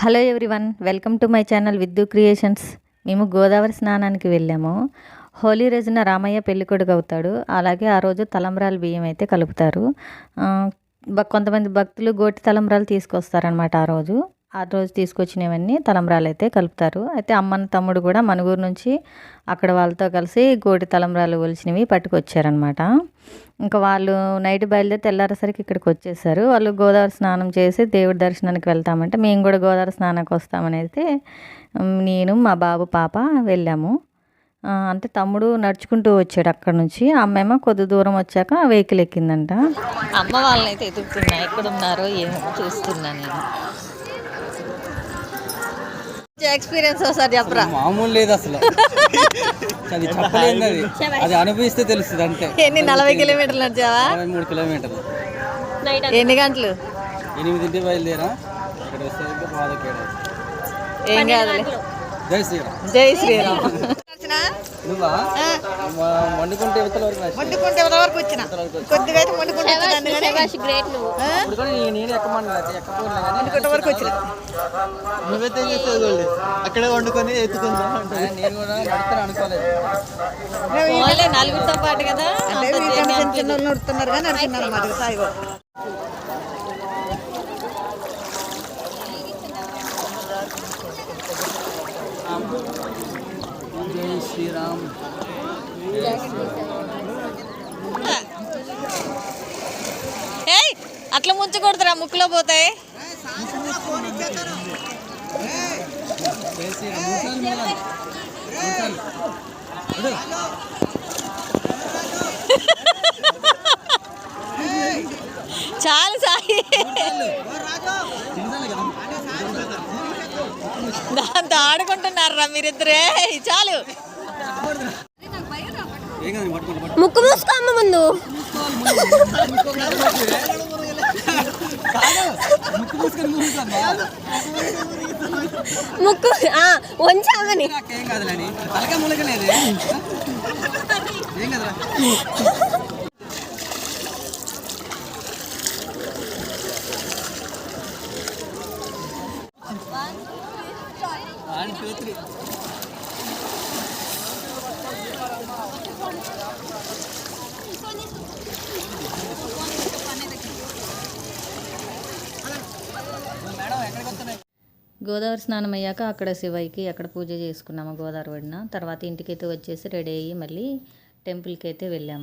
Hello everyone, welcome to my channel Viddu creations. మేము గోదావరి స్నానానికి వెళ్ళాము. హోలీ రోజున రామయ్య పెళ్ళికొడుకు అవుతాడు. అలాగే ఆ రోజు తలంబ్రాలు బియ్యం అయితే కలుపుతారు. కొంతమంది భక్తులు గోటి తలంబ్రాలు తీసుకొస్తారనమాట. ఆ రోజు తీసుకొచ్చినవన్నీ తలంబ్రాలు అయితే కలుపుతారు. అయితే అమ్మన్న తమ్ముడు కూడా మనుగూరు నుంచి అక్కడ వాళ్ళతో కలిసి గోటి తలంబ్రాలు ఒలిచినవి పట్టుకొచ్చారనమాట. ఇంకా వాళ్ళు నైట్ బయలుదేరి తెల్లారేసరికి ఇక్కడికి వచ్చేసారు. వాళ్ళు గోదావరి స్నానం చేసి దేవుడి దర్శనానికి వెళ్తామంటే మేము కూడా గోదావరి స్నానానికి వస్తామని అయితే నేను మా బాబు పాప వెళ్ళాము. అంటే తమ్ముడు నడుచుకుంటూ వచ్చాడు అక్కడ నుంచి. అమ్మేమో కొద్ది దూరం వచ్చాక వెహికల్ ఎక్కిందంట. అమ్మ వాళ్ళని అయితే ఎదుగుతున్నా, ఎక్కడున్నారో ఏమో చూస్తున్నా నేను. ఎక్స్పీరియన్స్ ఒకసారి చెప్పరా? మామూలు లేదు అసలు, అది చెప్పలేదు. అది అనుభవిస్తే తెలుస్తుంది అంతే. ఎన్ని 40 కిలోమీటర్లు నడిచావా? 3 కిలోమీటర్లు. ఎన్ని గంటలు? 8 బయలుదేరా, ఇక్కడ వస్తే బాధకేడా. ఏం కాదు. జై శ్రీరామ్. జై శ్రీరామ్. నువ్వా వండుకుంటే వండుకుంటే వరకు వచ్చిన కొద్దిగా అయితే వండుకుంటే వరకు వచ్చిన. నువ్వైతే చేసేది అక్కడే వండుకొని ఎత్తుకుందా. నేను కూడా నడుతాను అనుకోలేదు. నలుగురితో పాటు కదా, చిన్న వాళ్ళు నడుతున్నారు కానీ నడుతున్నారు అన్నమాట సాయిగా. జై శ్రీరామ్. అట్లా ముంచకూడదురా, ముక్కులో పోతాయి. చాలు సాయి, దాంతో ఆడుకుంటున్నారా మీరిద్దరే. చాలు, ముక్కు మూసుకో అమ్మ ముందు. ముక్కు వంచామని ఏం కాదులని తలకా ములకలేదు. ఏం కదరా. గోదావరి స్నానం అయ్యాక అక్కడ శివయ్యకి అక్కడ పూజ చేసుకున్నాము గోదావరి ఒడిన. తర్వాత ఇంటికైతే వచ్చేసి రెడీ అయ్యి మళ్ళీ టెంపుల్కి అయితే వెళ్ళాము.